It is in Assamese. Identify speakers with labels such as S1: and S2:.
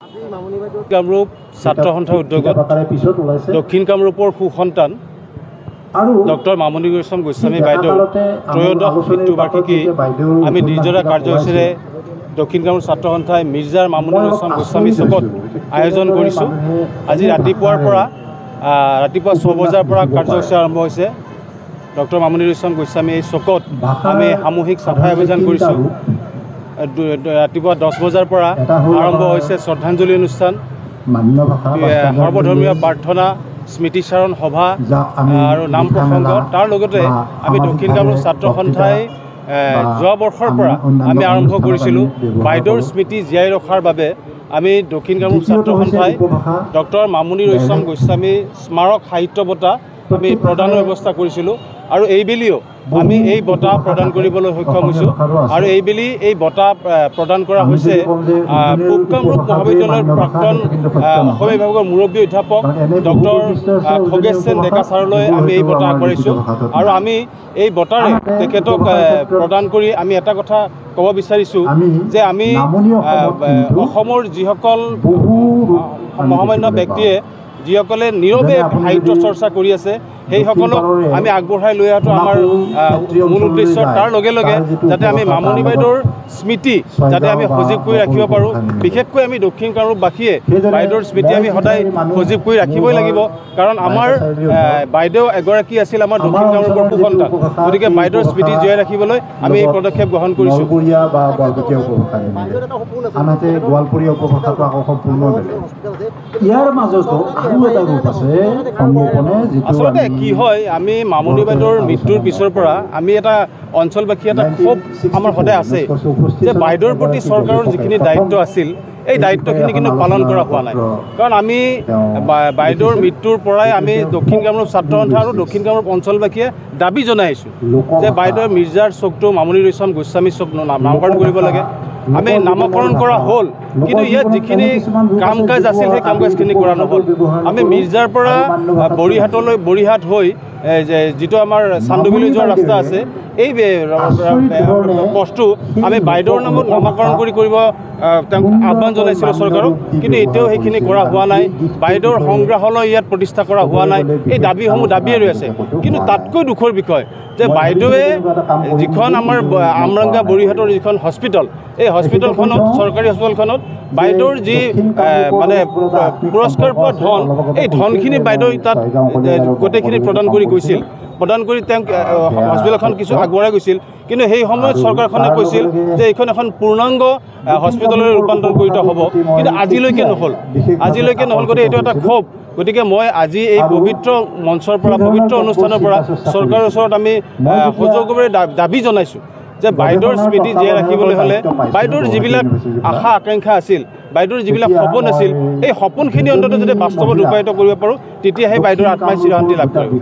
S1: কামৰূপ ছাত্ৰ সন্থাৰ উদ্যোগত দক্ষিণ কামৰূপৰ সুসন্তান ডক্টৰ মামণি ৰয়ছম গোস্বামী বাইদেউৰ ত্ৰয়োদশ মৃত্যুবাৰ্ষিকী আমি নিজৰা কাৰ্যসূচীৰে দক্ষিণ কামৰূপ ছাত্ৰ সন্থাই মিৰ্জাৰ মামণি ৰয়ছম গোস্বামী চুকত আয়োজন কৰিছোঁ। আজি ৰাতিপুৱাৰ পৰা ৰাতিপুৱা 6 বজাৰ পৰা কাৰ্যসূচী আৰম্ভ হৈছে। ডক্টৰ মামণি ৰয়ছম গোস্বামী এই চুকত আমি সামূহিক চাফাই অভিযান কৰিছোঁ। ৰাতিপুৱা 10 বজাৰ পৰা আৰম্ভ হৈছে শ্ৰদ্ধাঞ্জলি অনুষ্ঠান, সৰ্বধৰ্মীয় প্ৰাৰ্থনা, স্মৃতিচাৰণ সভা আৰু নাম প্ৰসংগ। তাৰ লগতে আমি দক্ষিণ কামৰূপ ছাত্ৰ সন্থাই যোৱা বৰ্ষৰ পৰা আমি আৰম্ভ কৰিছিলোঁ বাইদেউৰ স্মৃতি জীয়াই ৰখাৰ বাবে আমি দক্ষিণ কামৰূপ ছাত্ৰ সন্থাই ডক্টৰ মামণি ৰয়ছম গোস্বামী স্মাৰক সাহিত্য বঁটা আমি প্ৰদানৰ ব্যৱস্থা কৰিছিলোঁ। আৰু এইবেলিও আমি এই বঁটা প্ৰদান কৰিবলৈ সক্ষম হৈছোঁ। আৰু এইবেলি এই বঁটা প্ৰদান কৰা হৈছে পূব কামৰূপ মহাবিদ্যালয়ৰ প্ৰাক্তন অসমীয়া বিভাগৰ মুৰব্বী অধ্যাপক ডক্টৰ খগেশ সেন ডেকা ছাৰলৈ আমি এই বঁটা আগবঢ়াইছোঁ। আৰু আমি এই বঁটাৰে তেখেতক প্ৰদান কৰি আমি এটা কথা ক'ব বিচাৰিছোঁ যে আমি অসমৰ যিসকল মহামান্য ব্যক্তিয়ে যিসকলে নীৰৱে সাহিত্য চৰ্চা কৰি আছে সেইসকলক আমি আগবঢ়াই লৈ অহাটো আমাৰ মূল উদ্দেশ্য। তাৰ লগে লগে যাতে আমি মামণি বাইদেউৰ স্মৃতি যাতে আমি সজীৱ কৰি ৰাখিব পাৰোঁ। বিশেষকৈ আমি দক্ষিণ কামৰূপবাসীয়ে বাইদেউৰ স্মৃতি আমি সদায় সজীৱ কৰি ৰাখিবই লাগিব, কাৰণ আমাৰ বাইদেউ এগৰাকী আছিল আমাৰ দক্ষিণ কামৰূপৰ সুসন্তান। গতিকে বাইদেউৰ স্মৃতি জীয়াই ৰাখিবলৈ আমি এই পদক্ষেপ গ্ৰহণ কৰিছোঁ।
S2: আনহাতে গোৱালপৰীয়া উপভাষাটো আকৌ সম্পূৰ্ণ বেলেগ। ইয়াৰ মাজতো আৰু এটা ৰূপ আছে সংগোপনে।
S1: আচলতে কি হয়, আমি মামণি বাইদেউৰ মৃত্যুৰ পিছৰ পৰা আমি এটা অঞ্চলবাসী এটা ক্ষোভ আমাৰ সদায় আছে যে বাইদেউৰ প্ৰতি চৰকাৰৰ যিখিনি দায়িত্ব আছিল এই দায়িত্বখিনি কিন্তু পালন কৰা হোৱা নাই। কাৰণ আমি বাইদেউৰ মৃত্যুৰ পৰাই আমি দক্ষিণ কামৰূপ ছাত্ৰ সন্থা আৰু দক্ষিণ কামৰূপ অঞ্চলবাসীয়ে দাবী জনাই আহিছোঁ যে বাইদেউৰ মিৰ্জাৰ চুকটো মামণি ৰয়ছম গোস্বামী চুক নামকৰণ কৰিব লাগে। আমি নামকৰণ কৰা হ'ল, কিন্তু ইয়াত যিখিনি কাম কাজ আছিল সেই কাম কাজখিনি কৰা নহ'ল। আমি মিৰ্জাৰ পৰা বৰিহাট হৈ যিটো আমাৰ চান্দুবিলৈ যোৱা ৰাস্তা আছে এই পথটো আমি বাইদেউৰ নামত নামকৰণ কৰিব তেওঁক আহ্বান জনাইছিলোঁ চৰকাৰক, কিন্তু এতিয়াও সেইখিনি কৰা হোৱা নাই। বাইদেউৰ সংগ্ৰহালয় ইয়াত প্ৰতিষ্ঠা কৰা হোৱা নাই। এই দাবীসমূহ দাবীয়ে ৰৈ আছে। কিন্তু তাতকৈ দুখৰ বিষয় যে বাইদেৱে যিখন আমাৰ আমৰাংগা বৰিহাটৰ যিখন হস্পিটেল, এই হস্পিটেলখনত চৰকাৰী হস্পিটেলখনত বাইদেউৰ যি মানে পুৰস্কাৰ পোৱা ধন, এই ধনখিনি বাইদেউ তাত গোটেইখিনি প্ৰদান কৰি গৈছিল। প্ৰদান কৰি তেওঁক হস্পিটেলখন কিছু আগবঢ়াই গৈছিল। কিন্তু সেই সময়ত চৰকাৰখনে কৈছিল যে এইখন এখন পূৰ্ণাংগ হস্পিটেললৈ ৰূপান্তৰ কৰিত হ'ব, কিন্তু আজিলৈকে নহ'ল। গতিকে এইটো এটা ক্ষোভ। গতিকে মই আজি এই পবিত্ৰ মঞ্চৰ পৰা, পবিত্ৰ অনুষ্ঠানৰ পৰা চৰকাৰৰ ওচৰত আমি সজোৰভাৱে দাবী জনাইছোঁ যে বাইদেউৰ স্মৃতি জীয়াই ৰাখিবলৈ হ'লে বাইদেউৰ যিবিলাক আশা আকাংক্ষা আছিল, বাইদেউৰ যিবিলাক সপোন আছিল, এই সপোনখিনি অন্ততঃ যদি বাস্তৱত ৰূপায়িত কৰিব পাৰোঁ তেতিয়াহে বাইদেউৰ আত্মাই চিৰশান্তি লাভ কৰিব।